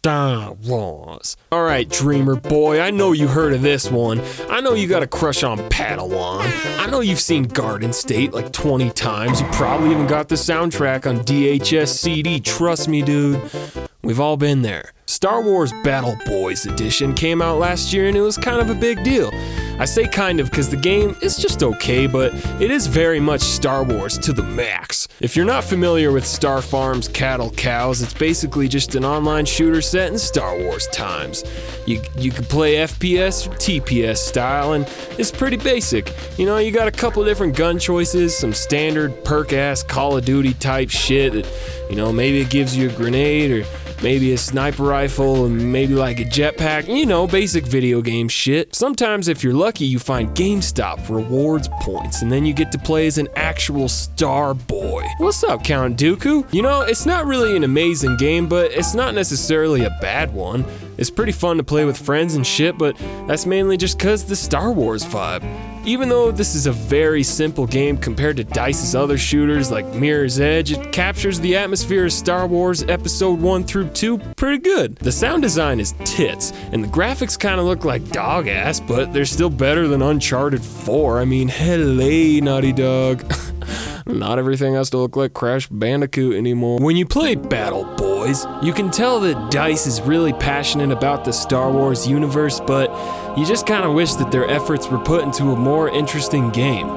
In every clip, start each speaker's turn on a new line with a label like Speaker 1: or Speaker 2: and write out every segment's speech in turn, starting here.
Speaker 1: Star Wars. Alright, dreamer boy, I know you heard of this one. I know you got a crush on Padawan. I know you've seen Garden State like 20 times. You probably even got the soundtrack on DHS CD. Trust me, dude. We've all been there. Star Wars Battle Boys Edition came out last year and it was kind of a big deal. I say kind of because the game is just okay, but it is very much Star Wars to the max. If you're not familiar with Star Farm's Cattle Cows, it's basically just an online shooter set in Star Wars times. You can play FPS or TPS style, and it's pretty basic. You know, you got a couple different gun choices, some standard perk-ass Call of Duty type shit that, you know, maybe it gives you a grenade or maybe a sniper rifle, and maybe like a jetpack, you know, basic video game shit. Sometimes if you're lucky, you find GameStop rewards points, and then you get to play as an actual Star Boy. What's up, Count Dooku? You know, it's not really an amazing game, but it's not necessarily a bad one. It's pretty fun to play with friends and shit, but that's mainly just cause the Star Wars vibe. Even though this is a very simple game compared to DICE's other shooters like Mirror's Edge, it captures the atmosphere of Star Wars Episode 1 through 2 pretty good. The sound design is tits, and the graphics kinda look like dog ass, but they're still better than Uncharted 4. I mean, hello, Naughty Dog. Not everything has to look like Crash Bandicoot anymore. When you play Battle Boys, you can tell that DICE is really passionate about the Star Wars universe, but you just kind of wish that their efforts were put into a more interesting game.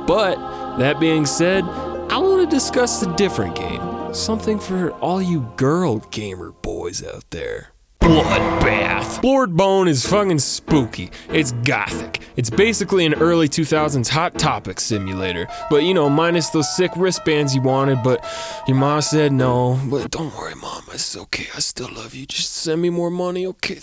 Speaker 1: But, that being said, I want to discuss a different game. Something for all you girl gamer boys out there. Bloodbath. Bloodborne is fucking spooky. It's gothic. It's basically an early 2000s Hot Topic simulator, but you know, minus those sick wristbands you wanted, but your mom said no. But don't worry, mom, it's okay. I still love you. Just send me more money, okay?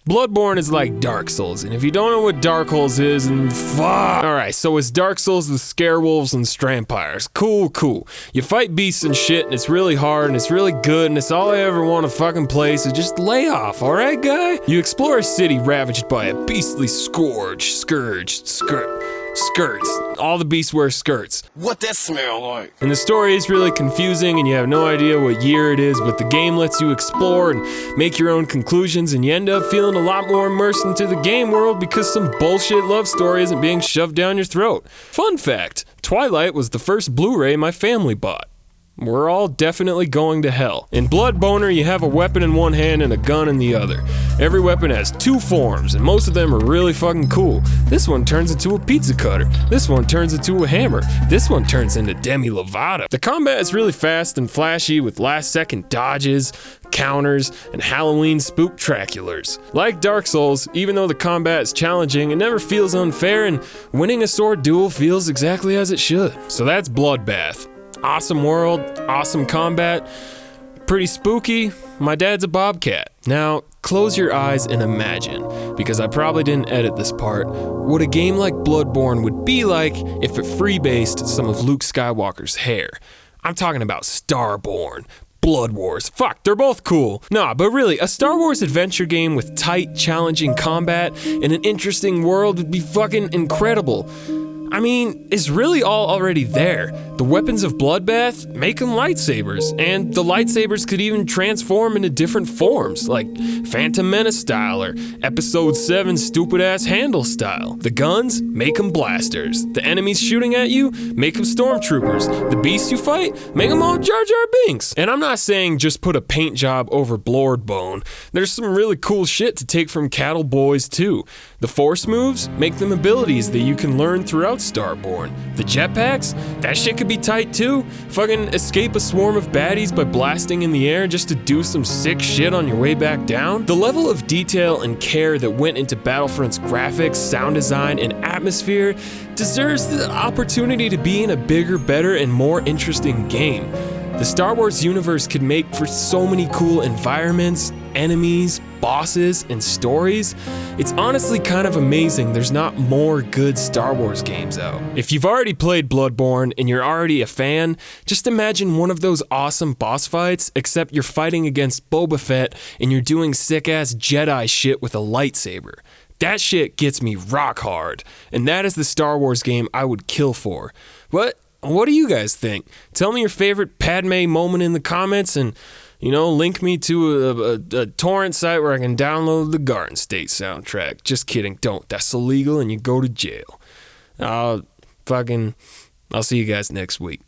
Speaker 1: Bloodborne is like Dark Souls, and if you don't know what Dark Souls is, then fuck. Alright, so it's Dark Souls with scarewolves and strampires. Cool. You fight beasts and shit, and it's really hard, and it's really good, and it's all I ever want to fucking play, so just lay off, alright, guy? You explore a city ravaged by a beastly scourge, skirts. All the beasts wear skirts.
Speaker 2: What that smell like?
Speaker 1: And the story is really confusing and you have no idea what year it is, but the game lets you explore and make your own conclusions, and you end up feeling a lot more immersed into the game world because some bullshit love story isn't being shoved down your throat. Fun fact, Twilight was the first Blu-ray my family bought. We're all definitely going to hell. In Bloodboner, you have a weapon in one hand and a gun in the other. Every weapon has two forms, and most of them are really fucking cool. This one turns into a pizza cutter. This one turns into a hammer. This one turns into Demi Lovato. The combat is really fast and flashy with last-second dodges, counters, and Halloween spooktaculars. Like Dark Souls, even though the combat is challenging, it never feels unfair, and winning a sword duel feels exactly as it should. So that's Bloodbath. Awesome world, awesome combat, pretty spooky. My dad's a bobcat. Now, close your eyes and imagine, because I probably didn't edit this part, what a game like Bloodborne would be like if it freebased some of Luke Skywalker's hair. I'm talking about Starborn, Blood Wars. Fuck, they're both cool. Nah, but really, a Star Wars adventure game with tight, challenging combat and an interesting world would be fucking incredible. I mean, it's really all already there. The weapons of Bloodbath make them lightsabers, and the lightsabers could even transform into different forms, like Phantom Menace style or Episode 7 stupid-ass handle style. The guns make them blasters. The enemies shooting at you make them stormtroopers. The beasts you fight make them all Jar Jar Binks. And I'm not saying just put a paint job over Bloodbone. There's some really cool shit to take from Cattle Boys too. The Force moves make them abilities that you can learn throughout Starborn. The jetpacks? That shit could be tight too. Fucking escape a swarm of baddies by blasting in the air just to do some sick shit on your way back down. The level of detail and care that went into Battlefront's graphics, sound design, and atmosphere deserves the opportunity to be in a bigger, better, and more interesting game. The Star Wars universe could make for so many cool environments, enemies, bosses, and stories. It's honestly kind of amazing there's not more good Star Wars games out. If you've already played Bloodborne and you're already a fan, just imagine one of those awesome boss fights, except you're fighting against Boba Fett and you're doing sick-ass Jedi shit with a lightsaber. That shit gets me rock hard, and that is the Star Wars game I would kill for. What do you guys think? Tell me your favorite Padme moment in the comments, and link me to a torrent site where I can download the Garden State soundtrack. Just kidding, don't. That's illegal and you go to jail. I'll see you guys next week.